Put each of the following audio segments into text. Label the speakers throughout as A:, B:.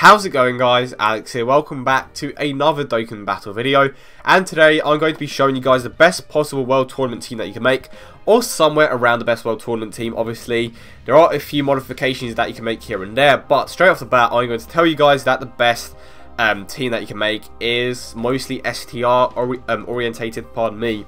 A: How's it going, guys? Alex here. Welcome back to another Dokkan Battle video, and today I'm going to be showing you guys the best possible World Tournament team that you can make, or somewhere around the best World Tournament team. Obviously, there are a few modifications that you can make here and there, but straight off the bat, I'm going to tell you guys that the best team that you can make is mostly STR orientated, pardon me.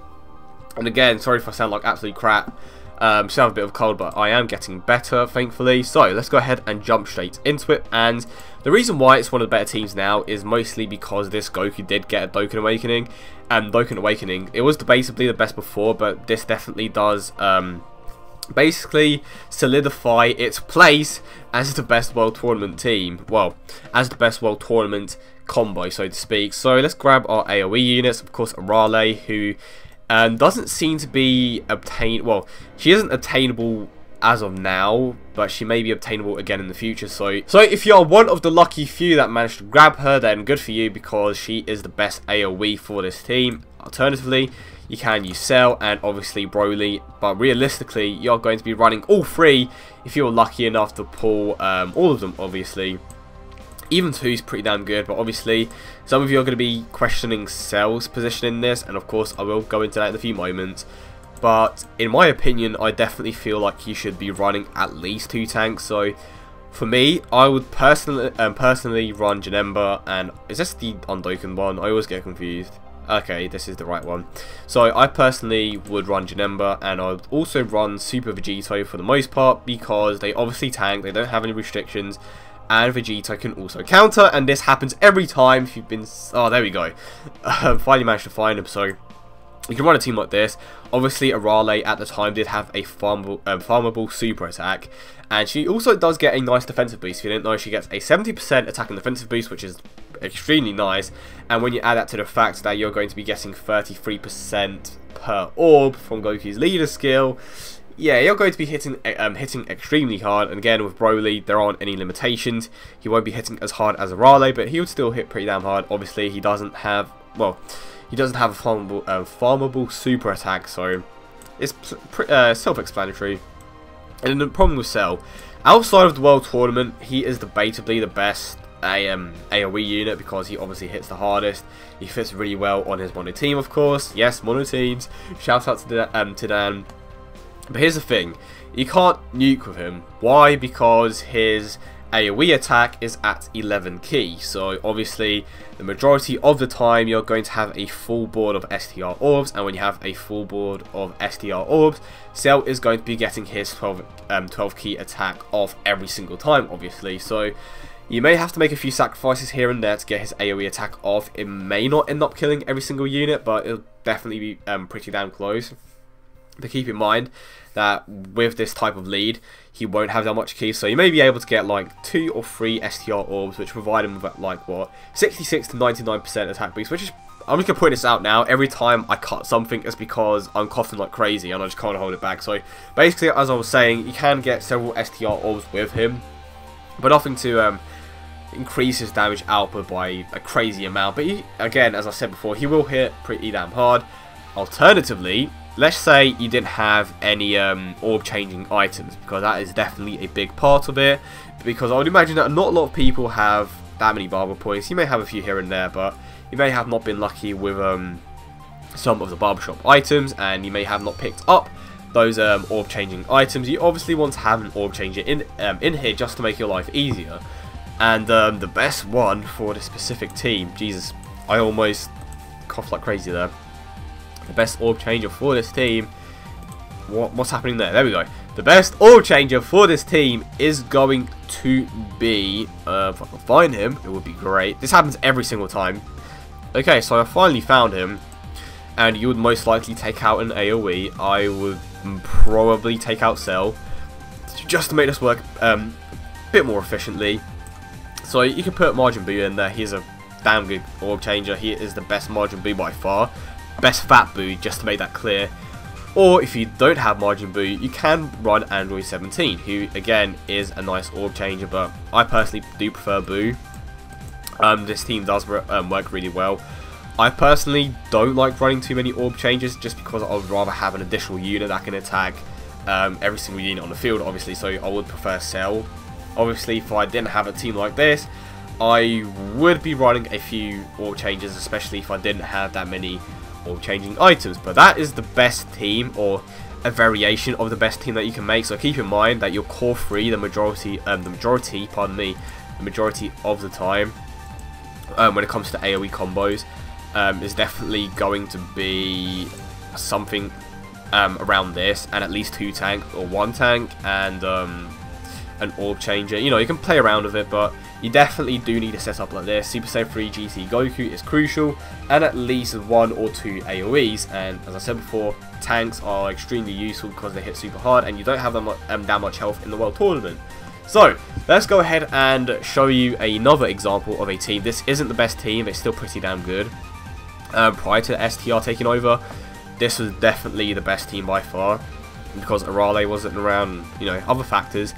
A: And again, sorry if I sound like absolute crap. Still have a bit of a cold, but I am getting better, thankfully. So let's go ahead and jump straight into it. And the reason why it's one of the better teams now is mostly because this Goku did get a Dokkan Awakening. Dokkan Awakening, it was basically the best before, but this definitely does basically solidify its place as the best World Tournament team. Well, as the best World Tournament combo, so to speak. So let's grab our AoE units. Of course, Arale, who doesn't seem to be obtained. Well, she isn't attainable as of now, but she may be obtainable again in the future. So if you are one of the lucky few that managed to grab her, then good for you, because she is the best AoE for this team. Alternatively, you can use Cell and obviously Broly, but realistically, you're going to be running all three if you're lucky enough to pull all of them, obviously. Even 2 is pretty damn good, but obviously some of you are going to be questioning Cell's position in this, and of course I will go into that in a few moments. But in my opinion, I definitely feel like you should be running at least 2 tanks. So for me, I would personally run Janemba, and is this the Undoken one? I always get confused. Okay, this is the right one. So I personally would run Janemba, and I would also run Super Vegito for the most part, because they obviously tank, they don't have any restrictions. And Vegeta can also counter, and this happens every time if you've been... Oh, there we go. Finally managed to find him, so you can run a team like this. Obviously, Arale at the time did have a farmable super attack, and she also does get a nice defensive boost. If you didn't know, she gets a 70% attack and defensive boost, which is extremely nice. And when you add that to the fact that you're going to be getting 33% per orb from Goku's leader skill, yeah, you're going to be hitting extremely hard. And again, with Broly, there aren't any limitations. He won't be hitting as hard as Arale, but he would still hit pretty damn hard. Obviously, he doesn't have, well, he doesn't have a farmable super attack, so it's self-explanatory. And the problem with Cell, outside of the World Tournament, he is debatably the best AoE unit, because he obviously hits the hardest. He fits really well on his mono team, of course. Yes, mono teams. Shout out to Dan. But here's the thing, you can't nuke with him. Why? Because his AoE attack is at 11 key. So obviously, the majority of the time you're going to have a full board of STR orbs, and when you have a full board of STR orbs, Cell is going to be getting his 12 key attack off every single time, obviously. So you may have to make a few sacrifices here and there to get his AoE attack off. It may not end up killing every single unit, but it'll definitely be pretty damn close. But keep in mind that with this type of lead, he won't have that much key, so you may be able to get like 2 or 3 STR orbs, which provide him with like what, 66 to 99% attack boost, which is, I'm just gonna point this out now. Every time I cut something, it's because I'm coughing like crazy and I just can't hold it back. So basically, as I was saying, you can get several STR orbs with him, but nothing to increase his damage output by a crazy amount. But again, as I said before, he will hit pretty damn hard. Alternatively, let's say you didn't have any orb changing items, because that is definitely a big part of it, because I would imagine that not a lot of people have that many barber points. You may have a few here and there, but you may have not been lucky with some of the barbershop items, and you may have not picked up those orb changing items. You obviously want to have an orb changer in here just to make your life easier. And the best one for this specific team, Jesus, I almost coughed like crazy there. The best orb changer for this team, what's happening there? There we go. The best orb changer for this team is going to be, if I can find him, it would be great. This happens every single time. Okay, so I finally found him, and you would most likely take out an AoE. I would probably take out Cell, just to make this work a bit more efficiently. So you can put Majin Buu in there. He's a damn good orb changer. He is the best Majin Buu by far. Best Fat Buu, just to make that clear. Or if you don't have Majin Buu, you can run Android 17, who again is a nice orb changer, but I personally do prefer Buu. This team does work really well. I personally don't like running too many orb changes, just because I would rather have an additional unit that can attack every single unit on the field, obviously. So I would prefer Cell. Obviously, if I didn't have a team like this, I would be running a few orb changes, especially if I didn't have that many orb changing items. But that is the best team, or a variation of the best team that you can make. So keep in mind that your core 3, the majority of the time, when it comes to AoE combos, is definitely going to be something around this, and at least 2 tank or 1 tank, and an orb changer. You know, you can play around with it, but you definitely do need a setup like this. Super Saiyan 3 GT Goku is crucial, and at least 1 or 2 AoEs. And as I said before, tanks are extremely useful because they hit super hard, and you don't have that much health in the World Tournament. So let's go ahead and show you another example of a team. This isn't the best team, but it's still pretty damn good. Prior to STR taking over, this was definitely the best team by far, because Arale wasn't around, you know, other factors.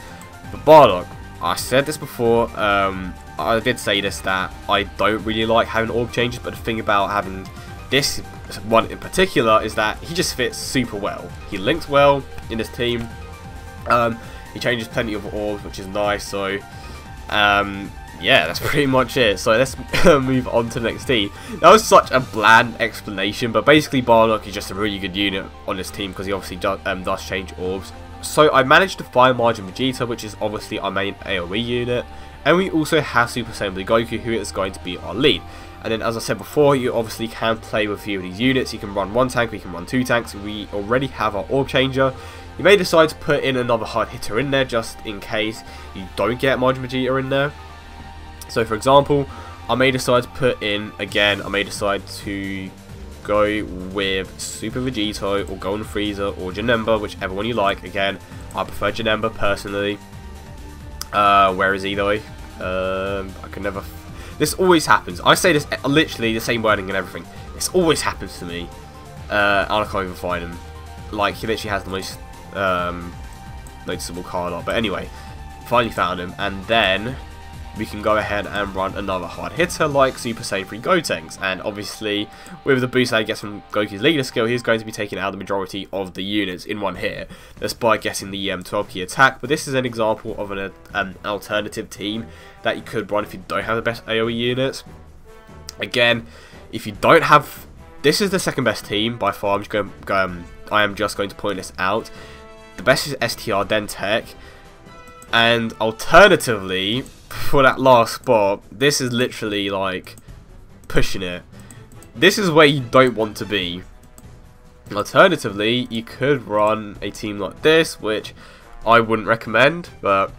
A: But Bardock, I said this before, I did say this, that I don't really like having orb changes, but the thing about having this one in particular is that he just fits super well. He links well in his team, he changes plenty of orbs, which is nice. So yeah, that's pretty much it. So let's move on to the next team. That was such a bland explanation, but basically Bardock is just a really good unit on this team because he obviously does change orbs. So I managed to find Majin Vegeta, which is obviously our main AoE unit, and we also have Super Saiyan Blue Goku, who is going to be our lead. And then, as I said before, you obviously can play with a few of these units. You can run 1 tank, we can run 2 tanks. We already have our orb changer. You may decide to put in another hard hitter in there just in case you don't get Majin Vegeta in there. So for example, I may decide to put in, again, I may decide to go with Super Vegito or Golden Frieza or Janemba, whichever one you like. Again, I prefer Janemba personally. Where is he though? I can never... This always happens. I say this literally the same wording and everything. This always happens to me. And I can't even find him. Like, he literally has the most noticeable card art. But anyway, finally found him, and then we can go ahead and run another hard hitter like Super Saiyan 3 Gotenks. And obviously, with the boost that he gets from Goku's leader skill, he's going to be taking out the majority of the units in one hit, despite getting the 12 key attack. But this is an example of an alternative team that you could run if you don't have the best AoE units. Again, if you don't have... This is the second best team by far. I am just going to point this out. The best is STR, then Tech. And alternatively, for that last spot, this is literally like pushing it. This is where you don't want to be. Alternatively, you could run a team like this, which I wouldn't recommend, but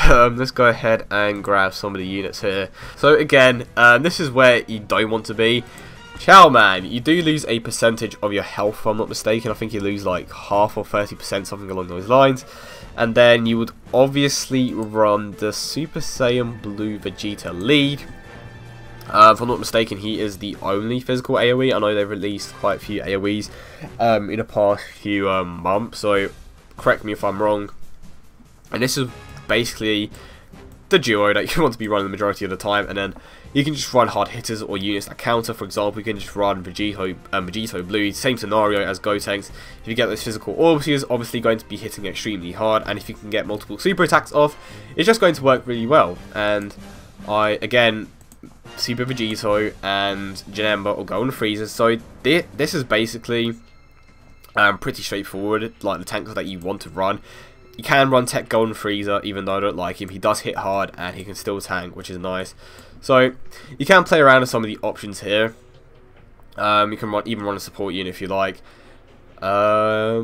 A: let's go ahead and grab some of the units here. So again, this is where you don't want to be. Chow Man, you do lose a percentage of your health, if I'm not mistaken. I think you lose like half or 30%, something along those lines. And then you would obviously run the Super Saiyan Blue Vegeta lead. If I'm not mistaken, he is the only physical AoE. I know they've released quite a few AoEs in the past few months, so correct me if I'm wrong. And this is basically the duo that you want to be running the majority of the time, and then you can just run hard hitters or units that counter. For example, you can just run Vegito Blue, same scenario as Gotenks. If you get those physical orbs, he is obviously going to be hitting extremely hard, and if you can get multiple super attacks off, it's just going to work really well. And again, Super Vegito and Janemba or Golden Frieza, so this is basically pretty straightforward, like the tanks that you want to run. You can run Tech Golden Frieza, even though I don't like him. He does hit hard, and he can still tank, which is nice. So, you can play around with some of the options here. You can even run a support unit if you like. Or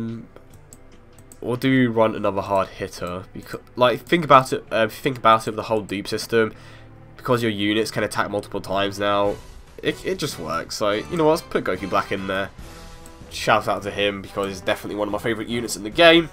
A: do you run another hard hitter? Because, like, think about it. Think about it with the whole dupe system. Because your units can attack multiple times now, it just works. So, you know what? Let's put Goku Black in there. Shout out to him, because he's definitely one of my favourite units in the game.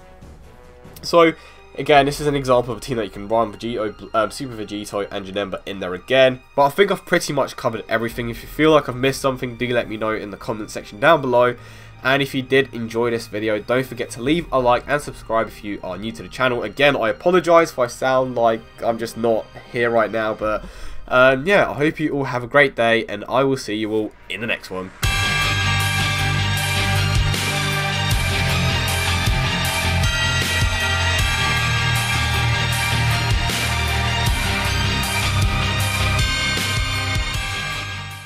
A: So, again, this is an example of a team that you can run Vegito, Super Vegito and Janemba in there again. But I think I've pretty much covered everything. If you feel like I've missed something, do let me know in the comment section down below. And if you did enjoy this video, don't forget to leave a like and subscribe if you are new to the channel. Again, I apologise if I sound like I'm just not here right now. But yeah, I hope you all have a great day, and I will see you all in the next one.